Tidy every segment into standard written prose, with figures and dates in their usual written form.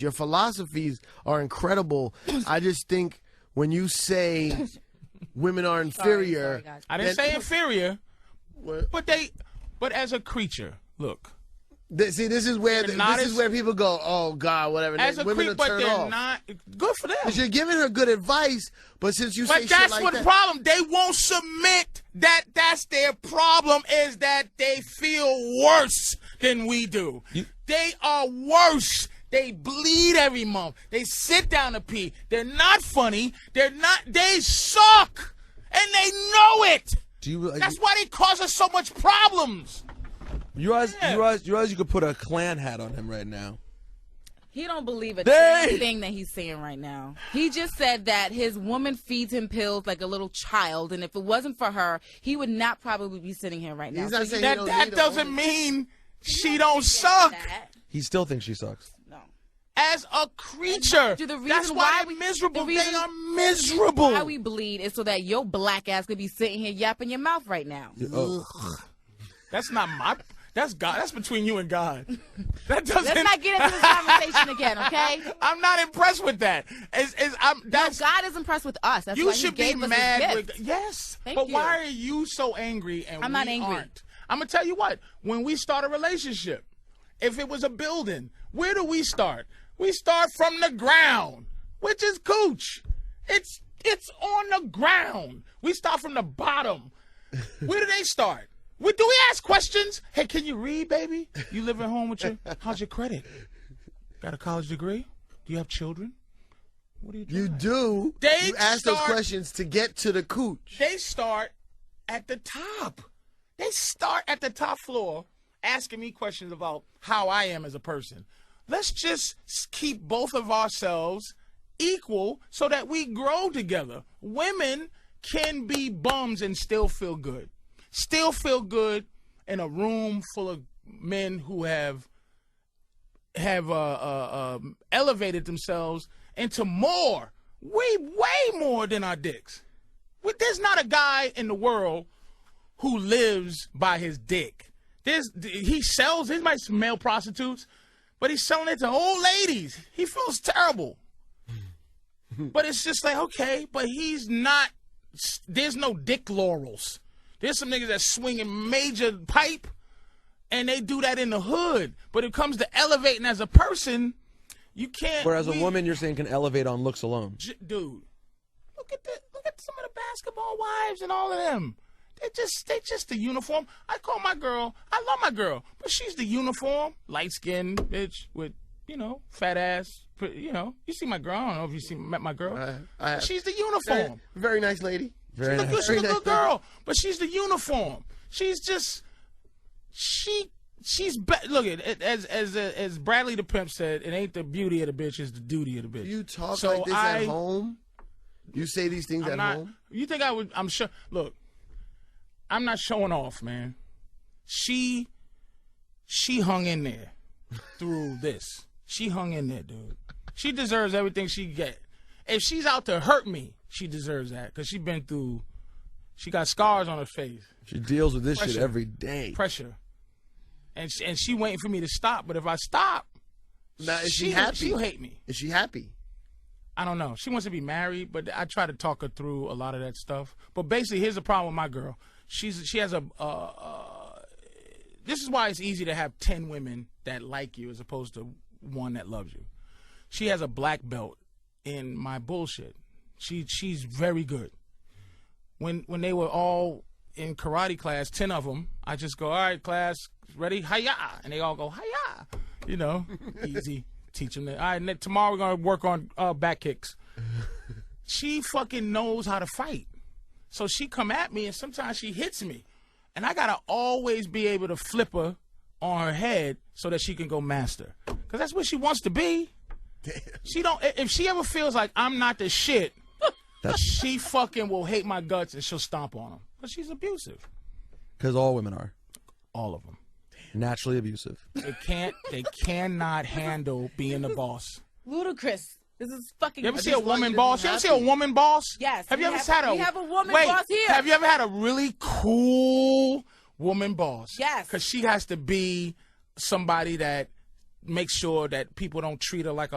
Your philosophies are incredible. I just think when you say women are inferior, sorry, I didn't say inferior, but as a creature, look. See, this is where people go, oh God, whatever. As a women creature, but they're not good for them. Because you're giving her good advice, but since you say shit that's like what that, the problem. They won't submit. That's their problem. Is that they feel worse than we do. They are worse. They bleed every month. They sit down to pee. They're not funny. They suck, and they know it. That's why they cause us so much problems. You realize you could put a Klan hat on him right now. He don't believe a damn thing that he's saying right now. He just said that his woman feeds him pills like a little child, and if it wasn't for her, he would not probably be sitting here right now. He's not saying that doesn't mean she don't suck. He still thinks she sucks. No. As a creature, that's why they're miserable. They are miserable. Why we bleed is so that your black ass could be sitting here yapping your mouth right now. That's not my. That's God. That's between you and God. That doesn't. Let's not get into this conversation again, okay? I'm not impressed with that. No, God is impressed with us. That's you why should he be gave us mad his with. gift. Yes, Thank but you. why are you so angry and I'm not angry. aren't? I'm gonna tell you what. When we start a relationship, if it was a building, where do we start? We start from the ground, which is cooch. It's on the ground. We start from the bottom. Where do they start? Do we ask questions? Hey, can you read, baby? You live at home with how's your credit? Got a college degree? Do you have children? What are you doing? You do. You ask those questions to get to the cooch. They start at the top. They start at the top floor asking me questions about how I am as a person. Let's just keep both of ourselves equal so that we grow together. Women can be bums and still feel good. Still feel good in a room full of men who have elevated themselves into more, way more than our dicks. There's not a guy in the world who lives by his dick. He sells, he might male prostitutes, but he's selling it to old ladies. He feels terrible. But it's just like, okay, but he's not, there's no dick laurels. There's some niggas that swinging major pipe, and they do that in the hood. But it comes to elevating as a person, you can't. Whereas a woman, you're saying, can elevate on looks alone. Dude, look at some of the basketball wives and all of them. They just the uniform. I call my girl. I love my girl, but she's the uniform, light skinned bitch with fat ass. You see my girl. I don't know if you met my girl. She's the uniform. Very nice lady. She's a good girl, but she's the uniform. She's just look at it, as Bradley the Pimp said, it ain't the beauty of the bitch, it's the duty of the bitch. You talk like this at home? You say these things at home? You think I would? I'm sure. Look, I'm not showing off, man. She hung in there through this. She hung in there, dude. She deserves everything she get. If she's out to hurt me, she deserves that because she got scars on her face. She deals with this shit every day. Pressure. And she waiting for me to stop. But if I stop, now, is she happy? She'll hate me. Is she happy? I don't know. She wants to be married, but I try to talk her through a lot of that stuff. But basically, here's the problem with my girl. She has a this is why it's easy to have 10 women that like you as opposed to one that loves you. She has a black belt in my bullshit. She's very good. When they were all in karate class, 10 of them, I just go, all right, class, ready? Hi-ya! And they all go, hi-ya! Easy. Teach them that. All right, tomorrow we're going to work on back kicks. She fucking knows how to fight. So she come at me, and sometimes she hits me. And I got to always be able to flip her on her head so that she can go master. Because that's what she wants to be. Damn. She don't. If she ever feels like I'm not the shit, she fucking will hate my guts and she'll stomp on them. Because she's abusive. Because all women are. All of them. Naturally abusive. They cannot handle being the boss. Ludicrous. This is fucking. You ever see a woman boss? You ever see a woman boss? Yes. We have a woman boss here. Have you ever had a really cool woman boss? Yes. Because she has to be somebody that makes sure that people don't treat her like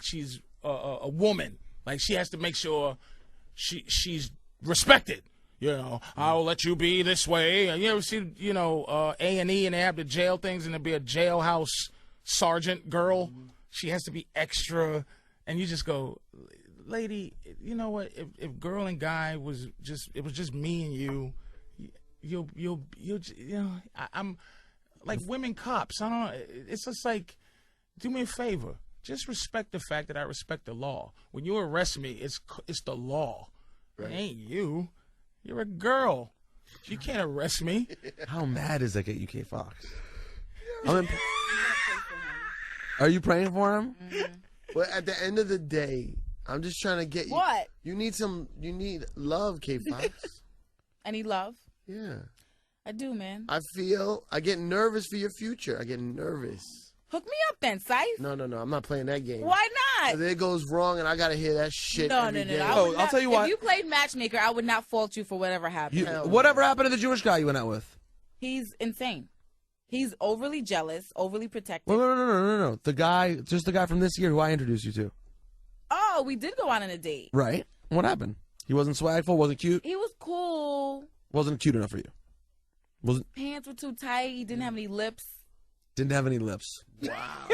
she's a woman. Like she has to make sure she's respected. You know, I'll let you be this way. And you ever see, A&E and they have the jail things and there'll be a jailhouse sergeant girl. She has to be extra. And you just go, lady, you know what? If girl and guy was just me and you'll I'm like women cops. I don't know. It's just like, do me a favor. Just respect the fact that I respect the law. When you arrest me, it's the law. Right. It ain't you. You're a girl. You can't arrest me. How mad is that at UK Fox? Are you praying for him? Mm-hmm. Well, at the end of the day, I'm just trying to get you. What? You need love, K Fox. I need love. Yeah. I do, man. I get nervous for your future. I get nervous. Hook me up then, Syfe. No. I'm not playing that game. Why not? If it goes wrong and I got to hear that shit every day. No. I'll tell you what. If you played Matchmaker, I would not fault you for whatever happened. Whatever happened to the Jewish guy you went out with? He's insane. He's overly jealous, overly protective. Well, no. The guy from this year who I introduced you to. Oh, we did go on a date. Right. What happened? He wasn't swagful, wasn't cute? He was cool. Wasn't cute enough for you? Pants were too tight. He didn't have any lips. Didn't have any lips. Wow.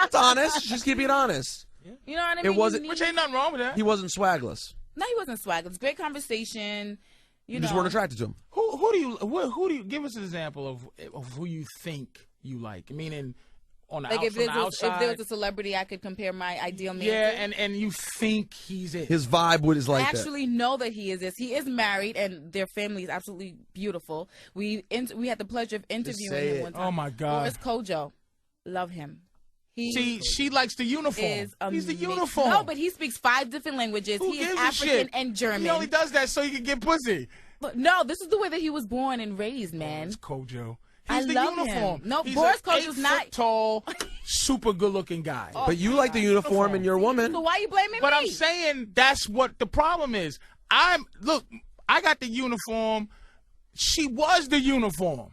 It's honest. Just keep it honest. You know what I mean? It wasn't. Which ain't nothing wrong with that. He wasn't swagless. No, he wasn't swag. It was great conversation. You just weren't attracted to him. Who do you give us an example of who you think you like? Meaning on the, like from the outside. If there was a celebrity I could compare my ideal man to. Yeah, and you think he's it. His vibe is like that. I actually know that he is this. He is married, and their family is absolutely beautiful. We had the pleasure of interviewing him one time. Oh my God, Boris Kojo, love him. She likes the uniform. He's the uniform. No, but he speaks 5 different languages. Who he is gives a African shit? and German. He only does that so he can get pussy. But no, this is the way that he was born and raised, man. It's Kojo. I He's love the uniform. him. No, He's Boris an Kojo's not 8 foot tall, super good looking guy. Oh, but you like the uniform in your woman. So why are you blaming me? But I'm saying that's what the problem is. I got the uniform. She was the uniform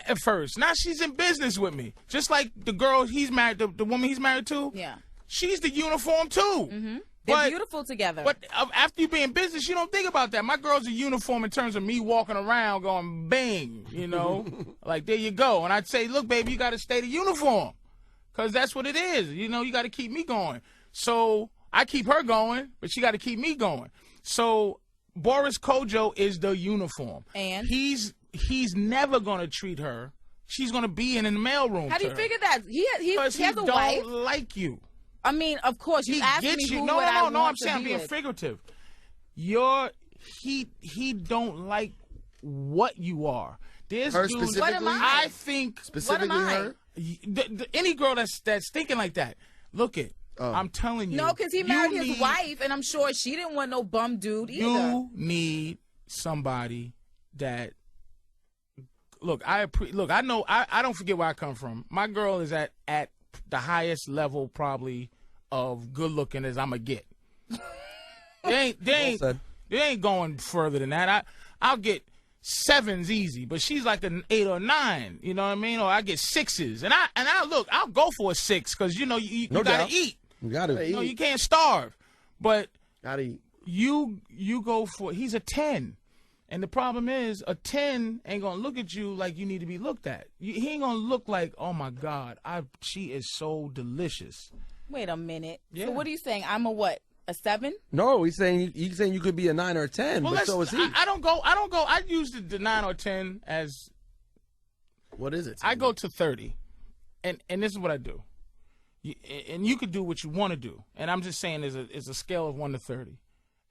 at first. Now she's in business with me. Just like the girl he's married, the woman he's married to. Yeah. She's the uniform too. Mm-hmm. They're beautiful together. But after you be in business, you don't think about that. My girl's a uniform in terms of me walking around going bang, like there you go. And I'd say, look, baby, you got to stay the uniform because that's what it is. You got to keep me going. So I keep her going, but she got to keep me going. So Boris Kojo is the uniform. And? He's never going to treat her. She's going to be in the mailroom. How do you figure that? He has a wife. Don't like you. I mean, of course, you asked me who No, would I want I'm to saying I'm be being with. figurative. He don't like what you are. There's Her dudes, specifically? What am I? I think Specifically What am I? her? Any girl that's thinking like that, look it. I'm telling you. No, because he married his need- wife, and I'm sure she didn't want no bum dude either. You need somebody that. Look, I know. I don't forget where I come from. My girl is at the highest level probably of good looking as I'ma get. They ain't going further than that. I'll get 7s easy, but she's like an 8 or 9. You know what I mean? Or I get 6s, and I'll go for a 6 because you gotta eat. You got to. You can't starve, but Gotta eat. you go for he's a 10. And the problem is, a 10 ain't gonna look at you like you need to be looked at. He ain't gonna look like, oh my God, she is so delicious. Wait a minute. Yeah. So what are you saying? I'm a what? A 7? No, he's saying you could be a 9 or a 10, Well, but so is he. I don't go. I use the 9 or 10 as What is it? I go to 30, and this is what I do. And you could do what you want to do. And I'm just saying, it's a scale of 1 to 30.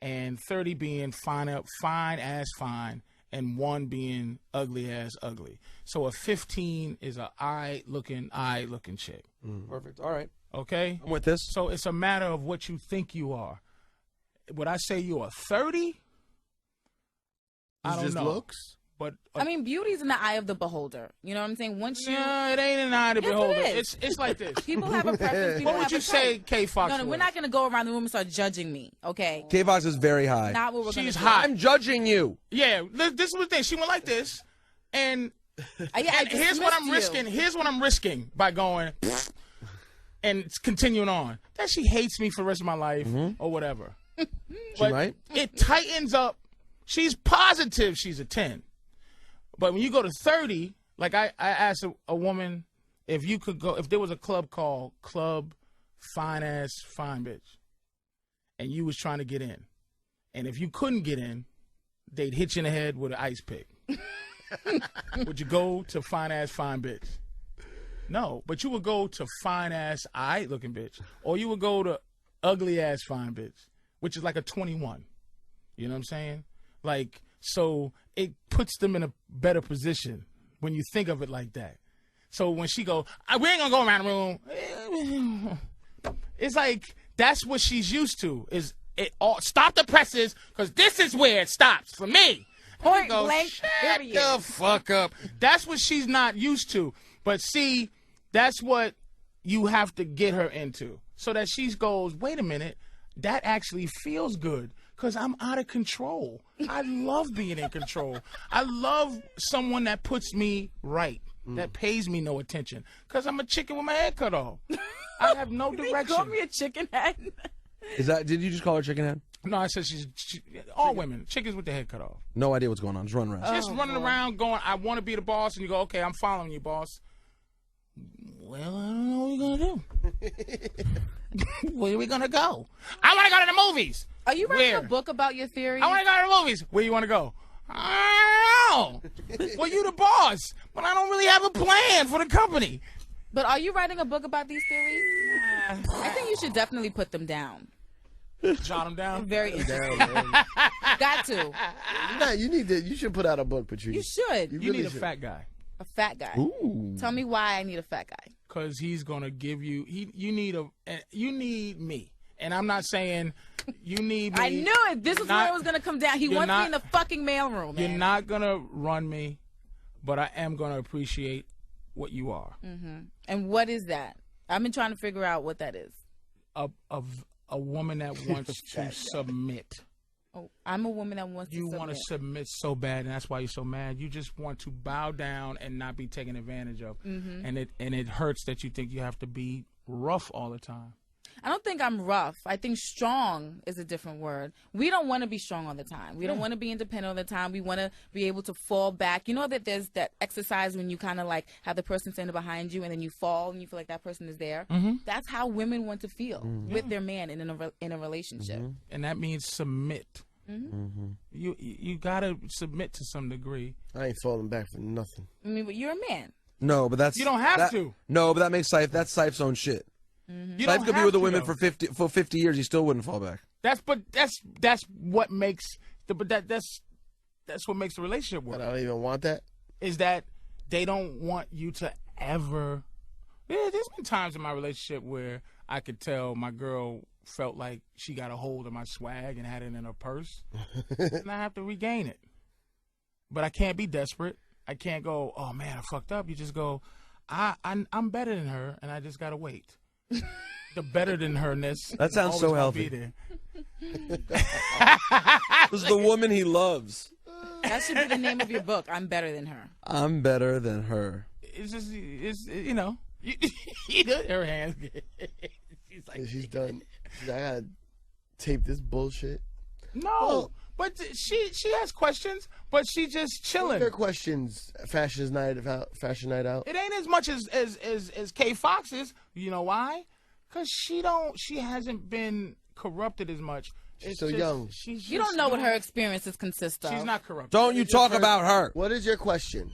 And 30 being fine as fine, and 1 being ugly as ugly. So a 15 is a eye looking chick. Perfect. All right. Okay? I'm with this. So it's a matter of what you think you are. Would I say you're a 30? I don't just know. looks? But I mean, beauty's in the eye of the beholder. You know what I'm saying? Once you... no, it ain't an eye to Yes, it beholder. is. It's like this. People have a preference. People What would have you a say, type. K. Fox? No, we're not going to go around the room and start judging me, okay? K-Fox is very high. Not what we're going to She's do. hot. I'm judging you. Yeah, this was the thing. She went like this, and Here's what I'm risking. Here's what I'm risking by going and continuing on. That she hates me for the rest of my life or whatever. She might. It tightens up. She's positive she's a 10. But when you go to 30, like I asked a woman if you could go, if there was a club called Club Fine Ass Fine Bitch, and you was trying to get in, and if you couldn't get in, they'd hit you in the head with an ice pick. Would you go to Fine Ass Fine Bitch? No, but you would go to Fine Ass Aight Looking Bitch, or you would go to Ugly Ass Fine Bitch, which is like a 21. You know what I'm saying? Like, so it puts them in a better position when you think of it like that. So when she go, we ain't gonna go around the room. It's like that's what she's used to. Is it all stop the presses because this is where it stops for me. Point blank. Shut the fuck up. That's what she's not used to. But see, that's what you have to get her into, so that she goes, wait a minute, that actually feels good. Because I'm out of control. I love being in control. I love someone that puts me right, that pays me no attention. Because I'm a chicken with my head cut off. I have no direction. You call me a chicken head? Did you just call her chicken head? No, I said all women, chickens with their head cut off. No idea what's going on. Just running around. Just running around going, I want to be the boss. And you go, okay, I'm following you, boss. Well, I don't know what we're going to do. Where are we going to go? I want to go to the movies. Are you writing a book about your theories? I want to go to the movies. Where you want to go? I don't know. Well, you the boss, but I don't really have a plan for the company. But are you writing a book about these theories? I think you should definitely put them down. Jot them down? Very interesting. Got to. You should put out a book, Patrice. You should. You need a fat guy. A fat guy. Ooh. Tell me why I need a fat guy. Because he's going to give you, you need me. And I'm not saying you need me. I knew it. This is where it was going to come down. He wants me in the fucking mailroom. You're not going to run me, but I am going to appreciate what you are. Mm-hmm. And what is that? I've been trying to figure out what that is. A woman that wants to submit. Oh, I'm a woman that wants to submit. You want to submit so bad, and that's why you're so mad. You just want to bow down and not be taken advantage of. Mm-hmm. And it hurts that you think you have to be rough all the time. I don't think I'm rough. I think strong is a different word. We don't want to be strong all the time. We don't want to be independent all the time. We want to be able to fall back. You know that there's that exercise when you kind of like have the person standing behind you and then you fall and you feel like that person is there. Mm-hmm. That's how women want to feel with their man in a relationship. Mm-hmm. And that means submit. Mm-hmm. You gotta submit to some degree. I ain't falling back for nothing. I mean, but you're a man. No, but that's you don't have to. No, but that makes that's Sife's own shit. Mm-hmm. Sife could be with a woman for 50 years. He still wouldn't fall back. That's what makes that's what makes the relationship work. But I don't even want that. Is that they don't want you to ever. Yeah, there's been times in my relationship where I could tell my girl felt like she got a hold of my swag and had it in her purse, and I have to regain it. But I can't be desperate. I can't go, oh man, I fucked up. You just go, I'm better than her, and I just gotta wait. The better than her-ness. That sounds so healthy. This is the woman he loves. That should be the name of your book. I'm better than her. I'm better than her. It's just, you know, her hands. She's like, she's done. I gotta tape this bullshit. No, well, but she has questions, but she just chilling. Her questions. Fashion night out. It ain't as much as K Fox's. You know why? Because she hasn't been corrupted as much. She's so young. You don't know what her experiences consist of. She's not corrupted. Don't you talk about her. What is your question?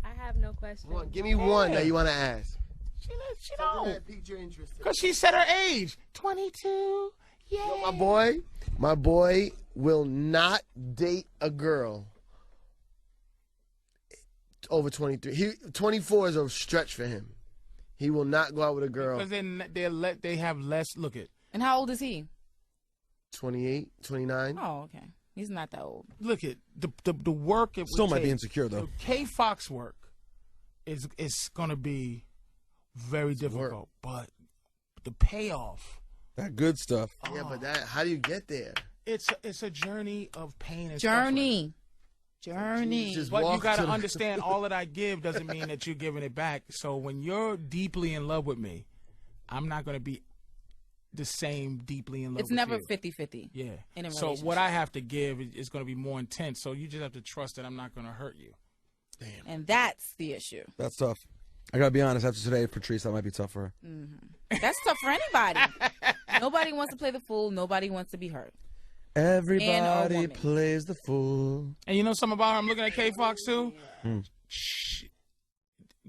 I have no question. Give me one that you want to ask. She don't. That piqued your interest. Because she said her age. 22. Yeah. You know, my boy will not date a girl over 23. 24 is a stretch for him. He will not go out with a girl. Because then they have less. Look at. And how old is he? 28, 29. Oh, okay. He's not that old. Look at the work. It still might be insecure though. K Fox work is going to be very difficult, but the payoff. That good stuff. Yeah, but how do you get there? It's a journey of pain and journey. journey. Jesus. But you Walk got to to the- understand, all that I give doesn't mean that you're giving it back. So when you're deeply in love with me, I'm not going to be the same deeply in love It's with never you. 50-50. Yeah. In a So what relationship. I have to give is going to be more intense. So you just have to trust that I'm not going to hurt you. And that's the issue. That's tough. I gotta be honest. After today, Patrice, that might be tough for her. That's tough for anybody. Nobody wants to play the fool. Nobody wants to be hurt. Everybody woman. plays the fool. And you know something about her? I'm looking at K Fox too.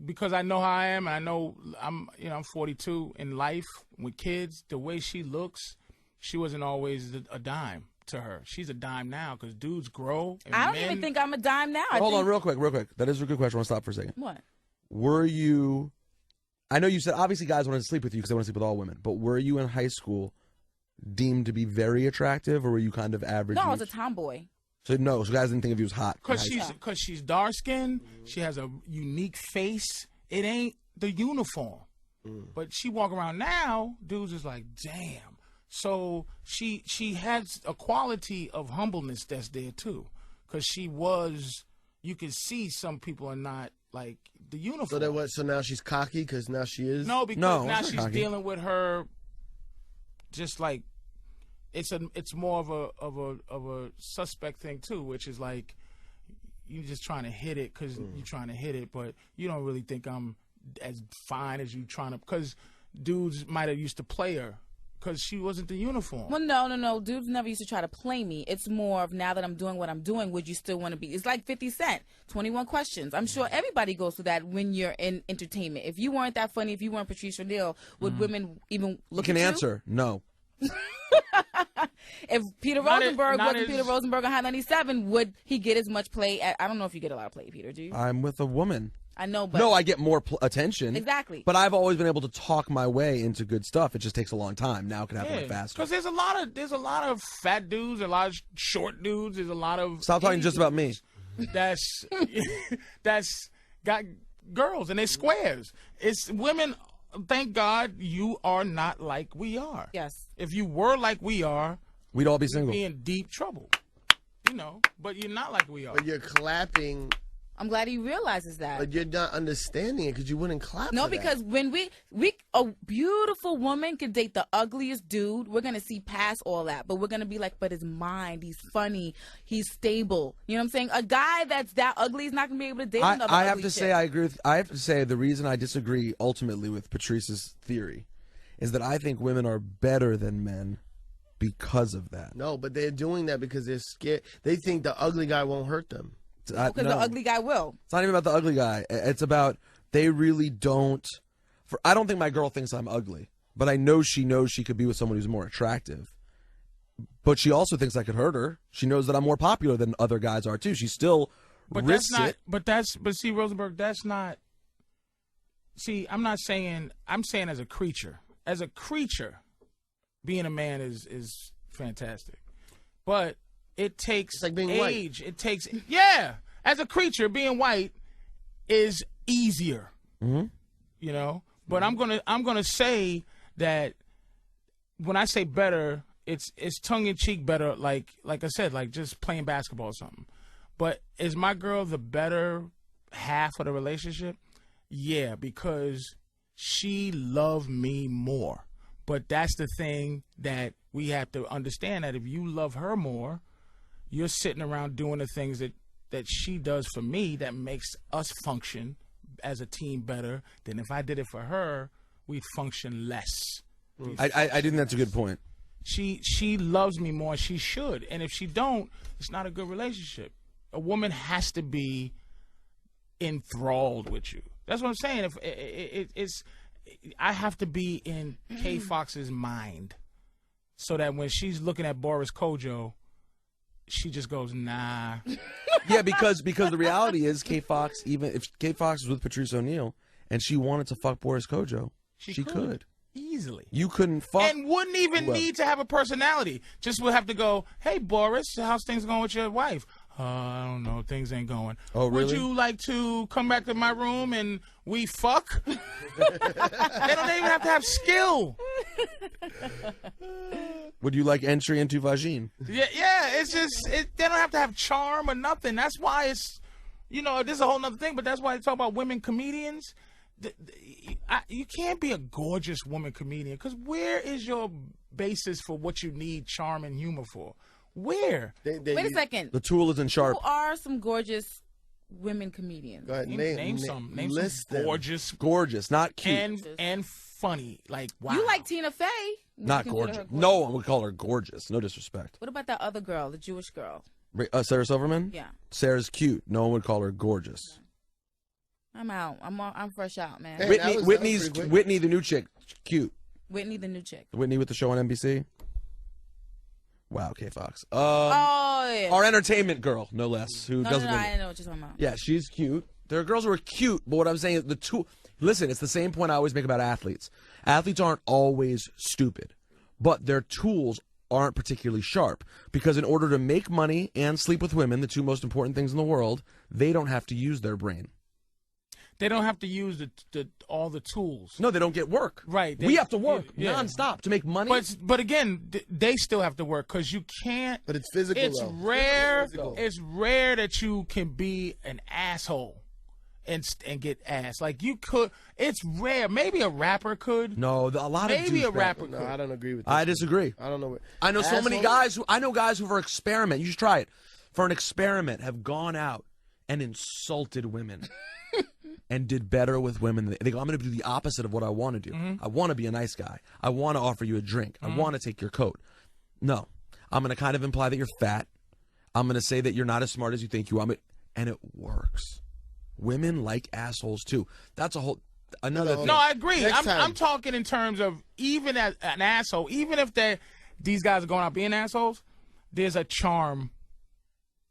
Because I know how I am, and I know I'm 42 in life with kids. The way she looks, she wasn't always a dime to her. She's a dime now because dudes grow. And I don't men, even think I'm a dime now. Hold on, real quick. That is a good question. I want to stop for a second. What? Were you? I know you said obviously guys wanted to sleep with you because they want to sleep with all women. But were you in high school deemed to be very attractive, or were you kind of average? No, I was a tomboy. So guys didn't think of you as hot. Because she's dark skinned, she has a unique face. It ain't the uniform. But she walk around now, dudes is like, damn. So she has a quality of humbleness that's there too. Because you can see some people are not like the uniform. So that what? So now she's cocky because now she is. No, because No, now it's not she's cocky. dealing with her. Just like it's more of a suspect thing too, which is like you just trying to hit it because you're trying to hit it, but you don't really think I'm as fine as you trying to. Because dudes might have used to play her because she wasn't the uniform. Well, no. Dudes never used to try to play me. It's more of now that I'm doing what I'm doing, would you still want to be? It's like 50 Cent, 21 Questions. I'm sure everybody goes through that when you're in entertainment. If you weren't that funny, if you weren't Patrice O'Neal, would women even You look can at you? answer no. If Peter Not Rosenberg not wasn't as- Peter Rosenberg on Hot 97, would he get as much play? I don't know if you get a lot of play, Peter. Do you? I'm with a woman. I know, but No, I get more attention. Exactly. But I've always been able to talk my way into good stuff. It just takes a long time. Now it can happen like faster. Because there's a lot of fat dudes, a lot of short dudes. There's a lot of Stop talking just about me. That's got girls and they squares. It's women. Thank God you are not like we are. yes. If you were like we are, We'd all be we'd single. be in deep trouble. But you're not like we are. But you're clapping, I'm glad he realizes that. but you're not understanding it because you wouldn't clap. No, for that. because when a beautiful woman could date the ugliest dude, we're gonna see past all that. But we're gonna be like, but his mind, he's funny, he's stable. You know what I'm saying? A guy that's that ugly is not gonna be able to date another I have ugly to chick. say I agree with. I have to say the reason I disagree ultimately with Patrice's theory is that I think women are better than men because of that. No, but they're doing that because they're scared. They think the ugly guy won't hurt them. because no. the ugly guy will. It's not even about the ugly guy. It's about they really don't. I don't think my girl thinks I'm ugly, but I know she knows she could be with someone who's more attractive. But she also thinks I could hurt her. She knows that I'm more popular than other guys are too. She still risks it. But see, Rosenberg, that's not. See, I'm not saying. I'm saying as a creature. As a creature, being a man is fantastic, but it takes It's like being age. white. It takes As a creature, being white is easier. Mm-hmm. But I'm gonna say that when I say better, it's tongue in cheek better. Like I said, like just playing basketball or something. But is my girl the better half of the relationship? Yeah, because she loved me more. But that's the thing that we have to understand, that if you love her more, you're sitting around doing the things that she does for me that makes us function as a team better than if I did it for her, we'd function less. I do think that's a good point. She loves me more, and she should. And if she don't, it's not a good relationship. A woman has to be enthralled with you. That's what I'm saying. If it's I have to be in K Fox's mind, so that when she's looking at Boris Kojo, she just goes, nah. Yeah, because the reality is K Fox, even if K Fox was with Patrice O'Neal and she wanted to fuck Boris Kojo, she could. Easily. You couldn't fuck. And wouldn't even Well- need to have a personality. Just would have to go, hey, Boris, how's things going with your wife? I don't know. Things ain't going. Oh, really? Would you like to come back to my room and we fuck? They don't even have to have skill. Would you like entry into vagine? Yeah. It's just they don't have to have charm or nothing. That's why it's, this is a whole nother thing. But that's why they talk about women comedians. You can't be a gorgeous woman comedian because where is your basis for what you need charm and humor for? Where? Wait a second. The tool isn't sharp. Who are some gorgeous women comedians? Go ahead, Name some. Name list some them. gorgeous Not cute. and funny. Like, wow. You like Tina Fey? Would Not you consider gorgeous. her No one would call her gorgeous. No disrespect. What about that other girl, the Jewish girl? Sarah Silverman? Yeah. Sarah's cute. No one would call her gorgeous. I'm out. I'm fresh out, man. Hey, that was Whitney's pretty quick. Whitney, the new chick, cute. Whitney, the new chick. Whitney with the show on NBC. Wow, K Fox. Oh, yeah. Our entertainment girl, no less, who No, doesn't. I didn't know what you're talking about. Yeah, she's cute. There are girls who are cute, but what I'm saying is the two. Listen, it's the same point I always make about athletes. Athletes aren't always stupid, but their tools aren't particularly sharp because in order to make money and sleep with women, the two most important things in the world, they don't have to use their brain. They don't have to use all the tools. No, they don't get work. Right. We have to work yeah. nonstop to make money. But again, they still have to work because you can't. But it's physical, It's though. rare. Physical. It's rare that you can be an asshole and get ass. Like you could. It's rare. Maybe a rapper could. no, a lot of Maybe dudes a rapper No, could. I don't agree with this. I disagree. I don't know. What, I know so many Assholes? guys who for experiment, you should try it. For an experiment have gone out and insulted women and did better with women. They go, I'm going to do the opposite of what I want to do. I want to be a nice guy. I want to offer you a drink. I want to take your coat. No, I'm going to kind of imply that you're fat. I'm going to say that you're not as smart as you think you are. And it works. Women like assholes too. That's a whole another thing. No, I agree. Next time. I'm talking in terms of even as an asshole, even if these guys are going out being assholes, there's a charm.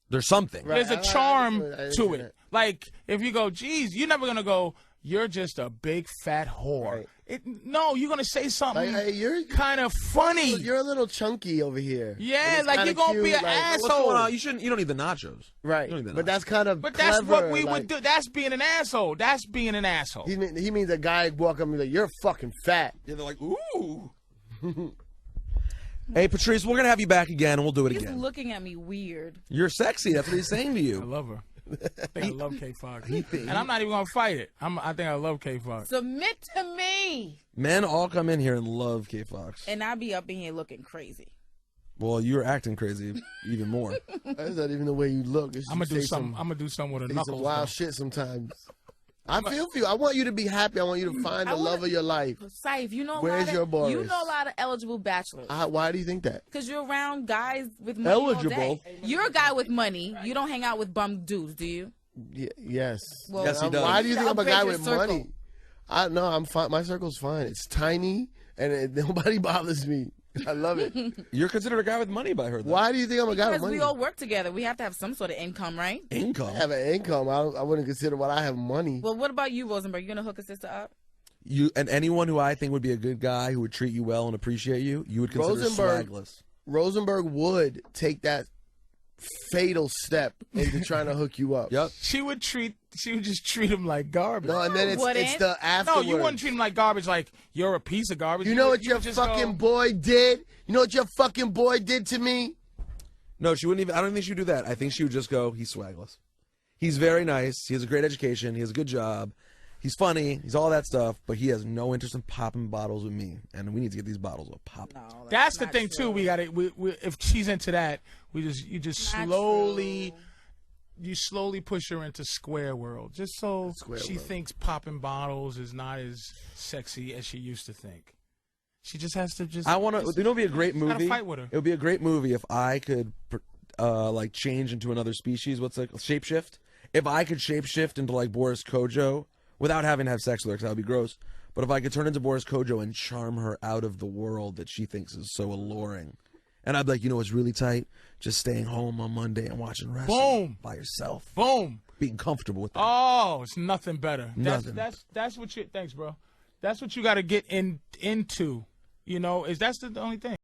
There's something. Right. There's a charm I to understand it. that. Like if you go, geez, you're never gonna go, you're just a big fat whore. Right. No, you're gonna say something Like, hey, you're kind of funny. You're a little chunky over here. Yeah, And it's like kinda you're gonna be cute, an like, asshole. What's going on? You don't need the nachos. Right. You don't need the But nachos. that's kind of But clever. that's what we like, would do. That's being an asshole. That's being an asshole. He means a guy walk up and be like, "You're fucking fat." Yeah, they're like, ooh. Hey, Patrice, we're gonna have you back again, and we'll do it He's again. looking at me weird. You're sexy. That's what he's saying to I you. love her. I think I love K Fox. And I'm not even gonna fight it. I think I love K Fox. Submit to me. Men all come in here and love K Fox. And I be up in here looking crazy. Well, you're acting crazy even more. That's not even the way you look. It's I'm gonna you do say something. I'm gonna do something with a Say some knuckles. wild though. shit sometimes. I feel for you. I want you to be happy. I want you to find the love of your life. Saif, you know Where's your Boris? you know a lot of eligible bachelors. Why do you think that? Because you're around guys with money all Eligible? day. You're a guy with money. You don't hang out with bum dudes, do you? Yes. Well, Yes, he does. Why do you think I'm a Upgrade guy your with circle. money? I'm fine. My circle's fine. It's tiny and nobody bothers me. I love it. You're considered a guy with money by her. Though. Why do you think I'm a guy with Because money? we all work together. We have to have some sort of income, right? Income. I have an income. I wouldn't consider what I have money. Well, what about you, Rosenberg? You gonna hook a sister up? You and anyone who I think would be a good guy who would treat you well and appreciate you, you would consider Rosenberg- swagless. Rosenberg would take that fatal step into trying to hook you up. Yep. She would just treat him like garbage. No, and then it's Wouldn't. the No, afterwards. you wouldn't treat him like garbage. Like you're a piece of garbage. You know would- what your would just fucking go, boy did? You know what your fucking boy did to me? No, she wouldn't even. I don't think she would do that. I think she would just go, he's swagless. He's very nice. He has a great education. He has a good job. He's funny. He's all that stuff. But he has no interest in popping bottles with me. And we need to get these bottles of pop. No, That's the not thing true. too. We got to. If she's into that, you just Not slowly. true. You slowly push her into square world, just so Square she world. thinks popping bottles is not as sexy as she used to think. She just has to just. I want to. You know, it'd be a great gotta movie. fight with her. It would be a great movie if I could, like, change into another species. What's it? Shapeshift. If I could shapeshift into like Boris Kojo without having to have sex with her, because that would be gross. But if I could turn into Boris Kojo and charm her out of the world that she thinks is so alluring, and I'd be like, you know, what's really tight? Just staying home on Monday and watching wrestling Boom. by yourself, Boom. being comfortable with that. Oh, it's nothing better. Nothing. That's what you. Thanks, bro. That's what you got to get into. You know, that's the only thing.